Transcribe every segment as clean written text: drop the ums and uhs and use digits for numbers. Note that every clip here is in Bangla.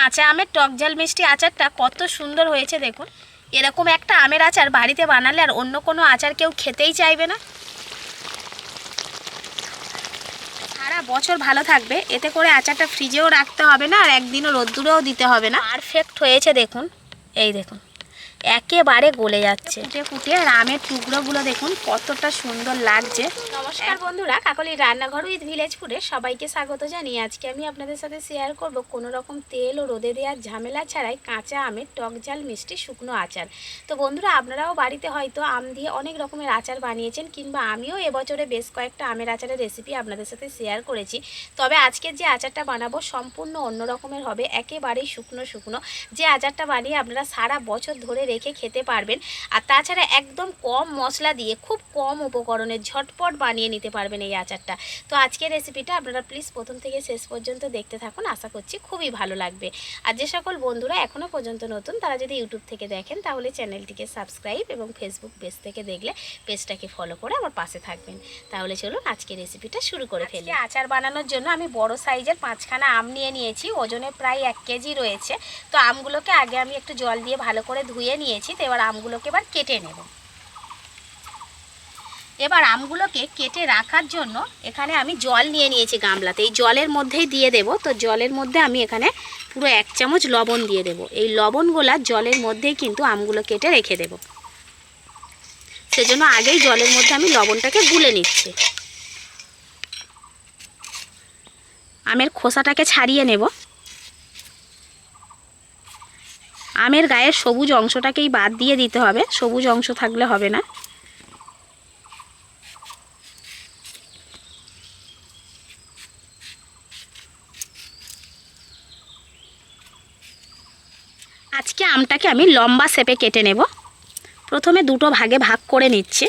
কাঁচা আমের টক ঝাল মিষ্টি আচারটা কত সুন্দর হয়েছে দেখুন। এরকম একটা আমের আচার বাড়িতে বানালে আর অন্য কোনো আচার কেউ খেতেই চাইবে না। সারা বছর ভালো থাকবে, এতে করে আচারটা ফ্রিজেও রাখতে হবে না আর একদিনও রোদ্দুরেও দিতে হবে না। পারফেক্ট হয়েছে দেখুন, এই দেখুন একেবারে গলে যাচ্ছে ফুটে ফুটে। আর আমের টুকরোগুলো দেখুন কতটা সুন্দর লাগছে। নমস্কার বন্ধুরা, কাকলির রান্নাঘর উইথ ভিলেজ ফুডে সবাইকে স্বাগত জানিয়ে আজকে আমি আপনাদের সাথে শেয়ার করব কোনো রকম তেল ও রোদে দেওয়ার ঝামেলা ছাড়াই কাঁচা আমের টক ঝাল মিষ্টি শুকনো আচার। তো বন্ধুরা, আপনারাও বাড়িতে হয়তো আম দিয়ে অনেক রকমের আচার বানিয়েছেন, কিংবা আমিও এবছরে বেশ কয়েকটা আমের আচারের রেসিপি আপনাদের সাথে শেয়ার করেছি। তবে আজকের যে আচারটা বানাবো সম্পূর্ণ অন্য রকমের হবে, একেবারেই শুকনো শুকনো। যে আচারটা বানিয়ে আপনারা সারা বছর ধরে রেখে খেতে পারবেন। আর তাছাড়া একদম কম মশলা দিয়ে খুব কম উপকরণে ঝটপট বানিয়ে নিতে পারবেন এই আচারটা। তো আজকের রেসিপিটা আপনারা প্লিজ প্রথম থেকে শেষ পর্যন্ত দেখতে থাকুন, আশা করছি খুবই ভালো লাগবে। আর যে সকল বন্ধুরা এখনও পর্যন্ত নতুন, তারা যদি ইউটিউব থেকে দেখেন তাহলে চ্যানেলটিকে সাবস্ক্রাইব এবং ফেসবুক পেজ থেকে দেখলে পেজটাকে ফলো করে আমার পাশে থাকবেন। তাহলে চলুন আজকের রেসিপিটা শুরু করে ফেলি। আচার বানানোর জন্য আমি বড় সাইজের 5খানা আম নিয়ে নিয়েছি, ওজনে প্রায় 1 কেজি রয়েছে। তো আমগুলোকে আগে আমি একটু জল দিয়ে ভালো করে ধুয়ে নিয়েছি। তো এবার আমগুলোকে এবার কেটে নেব। এবার আমগুলোকে কেটে রাখার জন্য এখানে আমি জল নিয়ে নিয়েছি গামলাতে, এই জলের মধ্যেই দিয়ে দেব। তো জলের মধ্যে আমি এখানে পুরো 1 চামচ লবণ দিয়ে দেব। এই লবণগুলা জলের মধ্যেই কিন্তু আমগুলো কেটে রেখে দেব, সেজন্য আগেই জলের মধ্যে আমি লবণটাকে গুলে নিচ্ছি। আমের খোসাটাকে ছাড়িয়ে নেব। আমের গায়ের সবুজ অংশটাকেই বাদ দিয়ে দিতে হবে, সবুজ অংশ থাকলে হবে না। আজকে আমটাকে আমি লম্বা শেপে কেটে নেব। প্রথমে দুটো ভাগে ভাগ করে নিচ্ছি।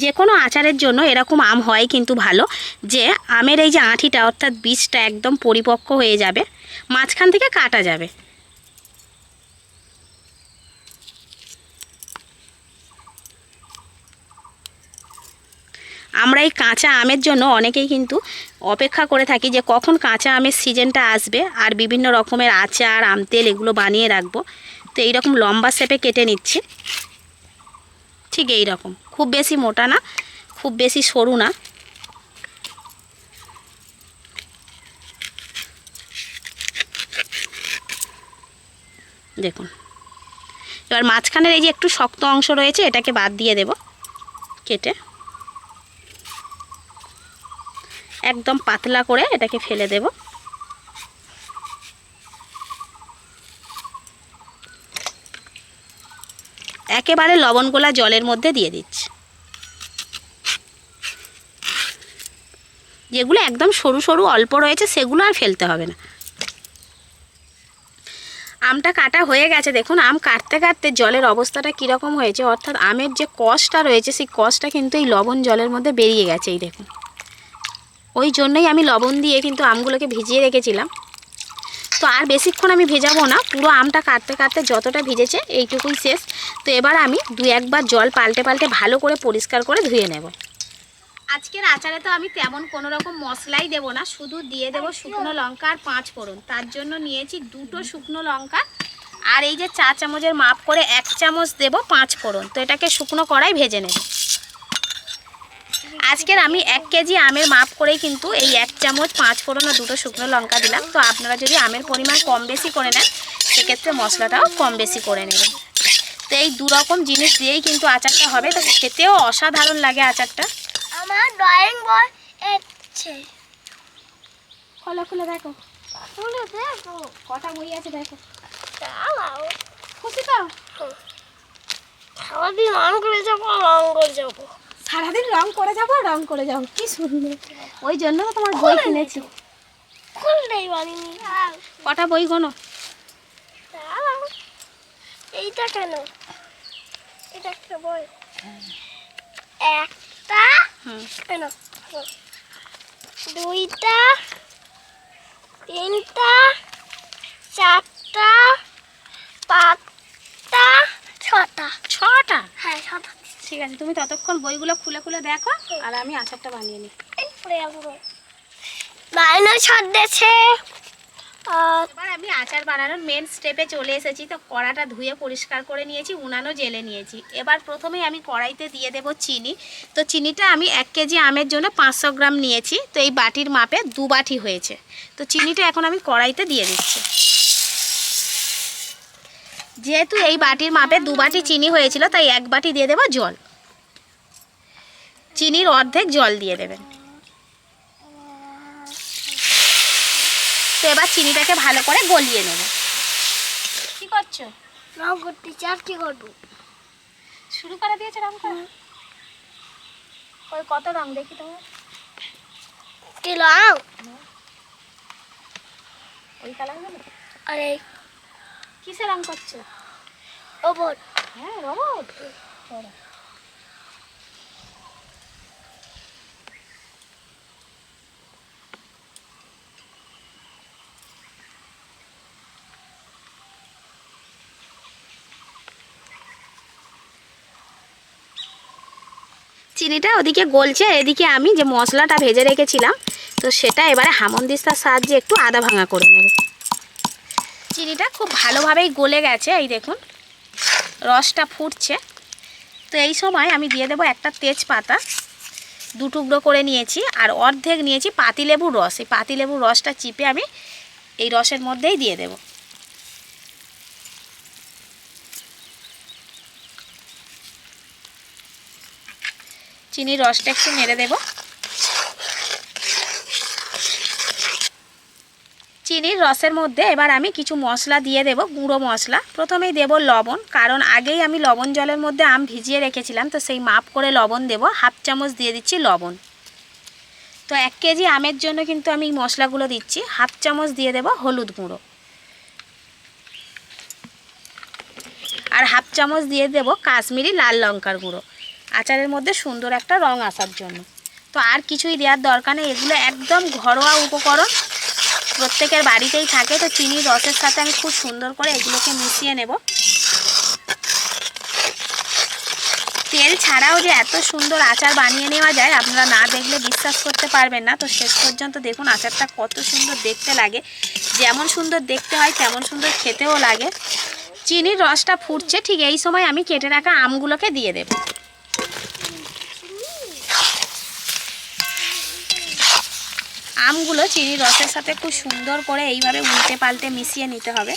যে কোনো আচারের জন্য এরকম আম হয় কিন্তু ভালো, যে আমের এই যে আঁঠিটা অর্থাৎ বীজটা একদম পরিপক্ক হয়ে যাবে, মাঝখান থেকে কাটা যাবে। আমরা এই কাঁচা আমের জন্য অনেকেই কিন্তু অপেক্ষা করে থাকি যে কখন কাঁচা আমের সিজনটা আসবে আর বিভিন্ন রকমের আচার, আম তেল এগুলো বানিয়ে রাখবো। তো এইরকম লম্বা শেপে কেটে নিচ্ছি, ঠিক এই রকম, খুব বেশি মোটা না, খুব বেশি সরু না। দেখুন, এবার মাঝখানের এই যে একটু শক্ত অংশ রয়েছে এটাকে বাদ দিয়ে দেব কেটে। একদম পাতলা করে এটাকে ফেলে দেব। একেবারে লবণগুলা জলের মধ্যে দিয়ে দিচ্ছি। যেগুলো একদম সরু সরু অল্প রয়েছে সেগুলো আর ফেলতে হবে না। আমটা কাটা হয়ে গেছে। দেখুন আম কাটতে কাটতে জলের অবস্থাটা কীরকম হয়েছে, অর্থাৎ আমের যে কষটা রয়েছে সেই কষটা কিন্তু এই লবণ জলের মধ্যে বেরিয়ে গেছে। এই দেখুন, ওই জন্যই আমি লবণ দিয়ে কিন্তু আমগুলোকে ভিজিয়ে রেখেছিলাম। তো আর বেশিক্ষণ আমি ভেজাবো না, পুরো আমটা কাটতে কাটতে যতটা ভিজেছে এইটুকুই শেষ। তো এবার আমি 2-1 বার জল পাল্টে পাল্টে ভালো করে পরিষ্কার করে ধুয়ে নেব। আজকের আচারে তো আমি তেমন কোনো রকম মশলাই দেব না, শুধু দিয়ে দেব শুকনো লঙ্কা আর 5 ফোড়ন। তার জন্য নিয়েছি 2টো শুকনো লঙ্কা, আর এই যে 4 চামচের মাপ করে 1 চামচ দেব 5 ফোড়ন। তো এটাকে শুকনো কড়াই ভেজে নেব। আজকের আমি 1 কেজি আমের মাপ করেই কিন্তু এই 1 চামচ 5 ফোড়ন ও 2টো শুকনো লঙ্কা দিলাম। তো আপনারা যদি আমের পরিমাণ কম বেশি করে নেন সেক্ষেত্রে মশলাটাও কম বেশি করে নেবেন। তো এই 2 রকম জিনিস দিয়েই কিন্তু আচারটা হবে, তো খেতেও অসাধারণ লাগে আচারটা। আমার ড্রয়িং বই আছে, খোলা খোলা দেখো, খুলে দেখো কটা বই আছে দেখো। দাঁড়াও, খুশি তো? সারাদিন রং করে যাবো, রং করে যাবো, সারাদিন রং করে যাবো, রং করে যাবো, কি সুন্দর। ওই জন্য তো তোমার বই কিনেছি। খুললেই বানিনি। কটা বই গোনো? দাঁড়াও, এইটা কেন, এটা একটা বই, একটা কেন, 2টা, 3টা, 4টা, 5টা, 6টা। 6টা? হ্যাঁ 6টা। ঠিক আছে, তুমি ততক্ষণ বইগুলো খুলে খুলে দেখো আর আমি আচারটা বানিয়ে নিই। লাইনও ছাড় দিয়েছে। এবার আমি আচার বানানোর মেন স্টেপে চলে এসেছি। তো কড়াটা ধুয়ে পরিষ্কার করে নিয়েছি, উনানও জেলে নিয়েছি। এবার প্রথমেই আমি কড়াইতে দিয়ে দেব চিনি। তো চিনিটা আমি 1 কেজি আমের জন্য 500 গ্রাম নিয়েছি। তো এই বাটির মাপে 2 বাটি হয়েছে। তো চিনিটা এখন আমি কড়াইতে দিয়ে দিচ্ছি। যেহেতু এই বাটির মাপে 2 বাটি চিনি হয়েছিল, তাই 1 বাটি দিয়ে দেব জল। চিনির অর্ধেক জল দিয়ে দেবেন। তো এবার চিনিটাকে ভালো করে গলিয়ে নেব। কি করছো? রং করতে চার কি করবো? শুরু করে দিয়েছে রং করা। ওই কত রং দেখি তোমার? কি রং? ওই কালার গুলো। আরে কিসে রং করছো? রোবট। হ্যাঁ, রোবট। চিনিটা ওদিকে গলছে, এদিকে আমি যে মশলাটা ভেজে রেখেছিলাম তো সেটা এবারে হামনদিস্তার সাহায্যে একটু আদা ভাঙা করে নেব। চিনিটা খুব ভালোভাবেই গলে গেছে, এই দেখুন রসটা ফুটছে। তো এই সময় আমি দিয়ে দেবো একটা তেজপাতা 2 টুকরো করে নিয়েছি, আর অর্ধেক নিয়েছি পাতিলেবুর রস। এই পাতিলেবুর রসটা চিপে আমি এই রসের মধ্যেই দিয়ে দেব। চিনির রসটা একটু নেড়ে দেব। চিনির রসের মধ্যে এবার আমি কিছু মশলা দিয়ে দেব, গুঁড়ো মশলা। প্রথমেই দেব লবণ, কারণ আগেই আমি লবণ জলের মধ্যে আম ভিজিয়ে রেখেছিলাম, তো সেই মাপ করে লবণ দেব। 1/2 চামচ দিয়ে দিচ্ছি লবণ। তো 1 কেজি আমের জন্য কিন্তু আমি মশলাগুলো দিচ্ছি। 1/2 চামচ দিয়ে দেব হলুদ গুঁড়ো, আর 1/2 চামচ দিয়ে দেব কাশ্মীরি লাল লঙ্কার গুঁড়ো, আচারের মধ্যে সুন্দর একটা রং আসার জন্য। তো আর কিছুই দেওয়ার দরকার নেই, এগুলো একদম ঘরোয়া উপকরণ, প্রত্যেকের বাড়িতেই থাকে। তো চিনির রসের সাথে আমি খুব সুন্দর করে এগুলোকে মিশিয়ে নেব। তেল ছাড়াও যে এত সুন্দর আচার বানিয়ে নেওয়া যায় আপনারা না দেখলে বিশ্বাস করতে পারবেন না। তো শেষ পর্যন্ত দেখুন আচারটা কত সুন্দর দেখতে লাগে। যেমন সুন্দর দেখতে হয় তেমন সুন্দর খেতেও লাগে। চিনির রসটা ফুটছে, ঠিক এই সময় আমি কেটে রাখা আমগুলোকে দিয়ে দেব। আমগুলো চিনির রসের সাথে খুব সুন্দর করে এইভাবে উল্টে পাল্টে মিশিয়ে নিতে হবে।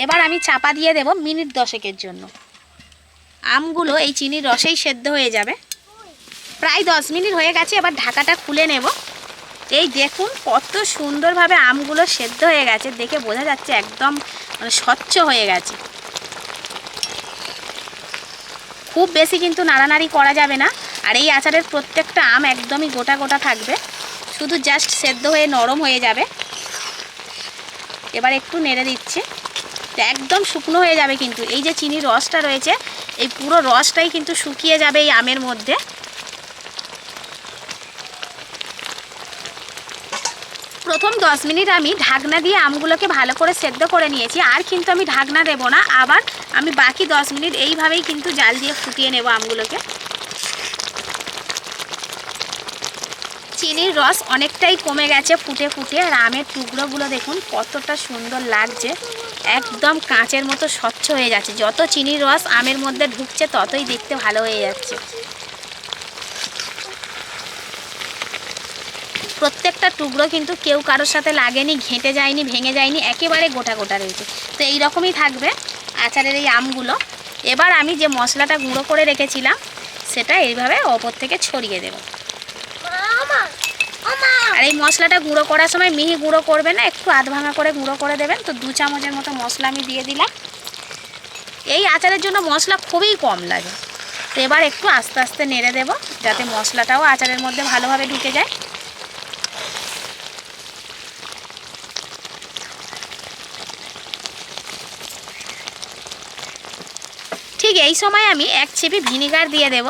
এবার আমি চাপা দিয়ে দেব মিনিট 10 জন্য। আমগুলো এই চিনির রসেই সেদ্ধ হয়ে যাবে। প্রায় 10 মিনিট হয়ে গেছে, এবার ঢাকাটা খুলে নেব। এই দেখুন কত সুন্দরভাবে আমগুলো সেদ্ধ হয়ে গেছে, দেখে বোঝা যাচ্ছে একদম স্বচ্ছ হয়ে গেছে। খুব বেশি কিন্তু নাড়ানাড়ি করা যাবে না, আর এই আচারের প্রত্যেকটা আম একদমই গোটা গোটা থাকবে, শুধু জাস্ট সেদ্ধ হয়ে নরম হয়ে যাবে। এবার একটু নেড়ে দিচ্ছি। তো একদম শুকনো হয়ে যাবে, কিন্তু এই যে চিনির রসটা রয়েছে এই পুরো রসটাই কিন্তু শুকিয়ে যাবে এই আমের মধ্যে। প্রথম 10 মিনিট আমি ঢাকনা দিয়ে আমগুলোকে ভালো করে সেদ্ধ করে নিয়েছি, আর কিন্তু আমি ঢাকনা দেব না। আবার আমি বাকি 10 মিনিট এইভাবেই কিন্তু জাল দিয়ে ফুটিয়ে নেব আমগুলোকে। চিনির রস অনেকটাই কমে গেছে ফুটে ফুটে, আর আমের টুকরোগুলো দেখুন কতটা সুন্দর লাগছে, একদম কাঁচের মতো স্বচ্ছ হয়ে যাচ্ছে। যত চিনির রস আমের মধ্যে ঢুকছে ততই দেখতে ভালো হয়ে যাচ্ছে। প্রত্যেকটা টুকরো কিন্তু কেউ কারোর সাথে লাগেনি, ঘেঁটে যায়নি, ভেঙে যায়নি, একেবারে গোটা গোটা রয়েছে। তো এই রকমই থাকবে আচারের এই আমগুলো। এবার আমি যে মশলাটা গুঁড়ো করে রেখেছিলাম সেটা এইভাবে ওপর থেকে ছড়িয়ে দেব। আর এই মশলাটা গুঁড়ো করার সময় মিহি গুঁড়ো করবে না, একটু আধ ভাঙা করে গুঁড়ো করে দেবেন। তো 2 চামচের মতো মশলা আমি দিয়ে দিলাম। এই আচারের জন্য মশলা খুবই কম লাগে। তো এবার একটু আস্তে আস্তে নেড়ে দেব যাতে মশলাটাও আচারের মধ্যে ভালোভাবে ঢুকে যায়। ঠিক এই সময় আমি 1 চিপি ভিনিগার দিয়ে দেব।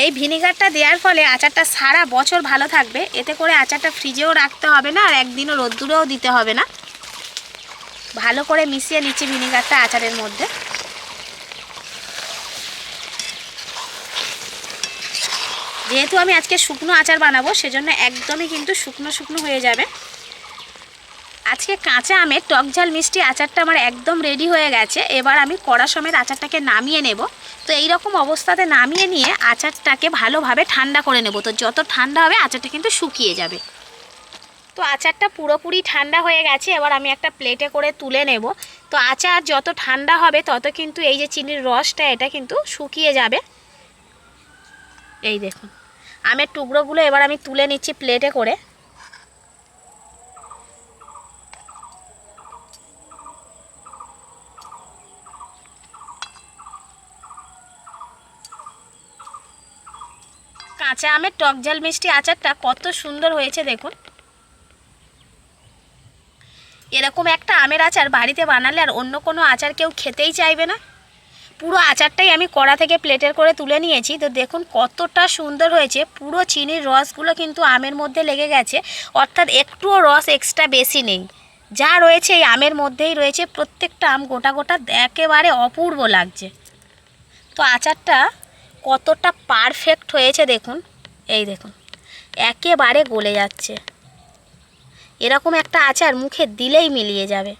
এই ভিনিগারটা দেওয়ার ফলে আচারটা সারা বছর ভালো থাকবে। এতে করে আচারটা ফ্রিজেও রাখতে হবে না, আর একদিনও রোদ্দুরেও দিতে হবে না। ভালো করে মিশিয়ে নিচ্ছি ভিনেগারটা আচারের মধ্যে। যেহেতু আমি আজকে শুকনো আচার বানাবো সেজন্য একদমই কিন্তু শুকনো শুকনো হয়ে যাবে। আজকে কাঁচা আমের টক ঝাল মিষ্টি আচারটা আমার একদম রেডি হয়ে গেছে। এবার আমি কড়া সমেত আচারটাকে নামিয়ে নেব। তো এই রকম অবস্থাতে নামিয়ে নিয়ে আচারটাকে ভালোভাবে ঠান্ডা করে নেব। তো যত ঠান্ডা হবে আচারটা কিন্তু শুকিয়ে যাবে। তো আচারটা পুরোপুরি ঠান্ডা হয়ে গেছে। এবার আমি একটা প্লেটে করে তুলে নেব। তো আচার যত ঠান্ডা হবে তত কিন্তু এই যে চিনির রসটা এটা কিন্তু শুকিয়ে যাবে। এই দেখুন আমের টুকরোগুলো এবার আমি তুলে নিচ্ছি প্লেটে করে। কাঁচা আমের টক ঝাল মিষ্টি আচারটা কত সুন্দর হয়েছে দেখুন। এরকম একটা আমের আচার বাড়িতে বানালে আর অন্য কোনো আচার কেউ খেতেই চাইবে না। পুরো আচারটাই আমি কড়া থেকে প্লেটের করে তুলে নিয়েছি। তো দেখুন কতটা সুন্দর হয়েছে। পুরো চিনির রসগুলো কিন্তু আমের মধ্যে লেগে গেছে, অর্থাৎ একটুও রস এক্সট্রা বেশি নেই। যা রয়েছে এই আমের মধ্যেই রয়েছে। প্রত্যেকটা আম গোটা গোটা একেবারে অপূর্ব লাগছে। তো আচারটা কতটা পারফেক্ট হয়েছে দেখুন। এই দেখুন একেবারে গলে যাচ্ছে। এরকম একটা আচার মুখে দিলেই মিলিয়ে যাবে।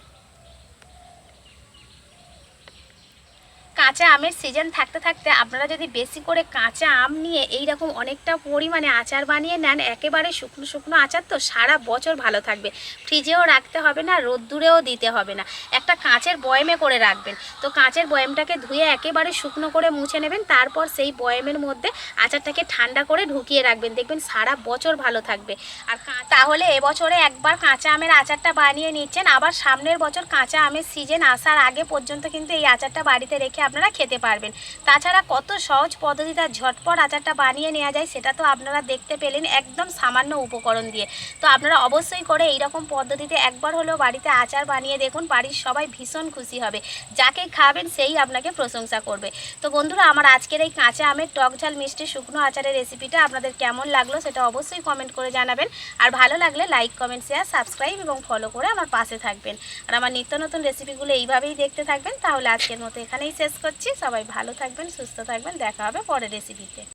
কাঁচা আমের সিজন থাকতে থাকতে আপনারা যদি বেশি করে কাঁচা আম নিয়ে এই রকম অনেকটা পরিমাণে আচার বানিয়ে নেন, একেবারে শুকনো শুকনো আচার তো সারা বছর ভালো থাকবে। ফ্রিজেও রাখতে হবে না, রোদ্দুরেও দিতে হবে না, একটা কাঁচের বয়মে করে রাখবেন। তো কাঁচের বয়মটাকে ধুয়ে একেবারে শুকনো করে মুছে নেবেন। তারপর সেই বয়মের মধ্যে আচারটাকে ঠান্ডা করে ঢুকিয়ে রাখবেন, দেখবেন সারা বছর ভালো থাকবে। আর তাহলে এবছরে একবার কাঁচা আমের আচারটা বানিয়ে নিচ্ছেন, আবার সামনের বছর কাঁচা আমের সিজন আসার আগে পর্যন্ত কিন্তু এই আচারটা বাড়িতে রেখে আপনারা খেতে পারবেন। তাছাড়া কত সহজ পদ্ধতিতে ঝটপট আচারটা বানিয়ে নেওয়া যায় সেটা তো আপনারা দেখতে পেলেন, একদম সামান্য উপকরণ দিয়ে। তো আপনারা অবশ্যই করে এই রকম পদ্ধতিতে একবার হলেও বাড়িতে আচার বানিয়ে দেখুন। বাড়ির সবাই ভীষণ খুশি হবে, যাকে খাবেন সেই আপনাকে প্রশংসা করবে। তো বন্ধুরা, আমার আজকের এই কাঁচা আমের টক ঝাল মিষ্টি শুকনো আচারের রেসিপিটা আপনাদের কেমন লাগলো সেটা অবশ্যই কমেন্ট করে জানাবেন। আর ভালো লাগলে লাইক, কমেন্ট, শেয়ার, সাবস্ক্রাইব এবং ফলো করে আমার পাশে থাকবেন। আর আমার নিত্য নতুন রেসিপিগুলো এইভাবেই দেখতে থাকবেন। তাহলে আজকের মতো এখানেই শেষ করছি। সবাই ভালো থাকবেন, সুস্থ থাকবেন। দেখা হবে পরের রেসিপিতে।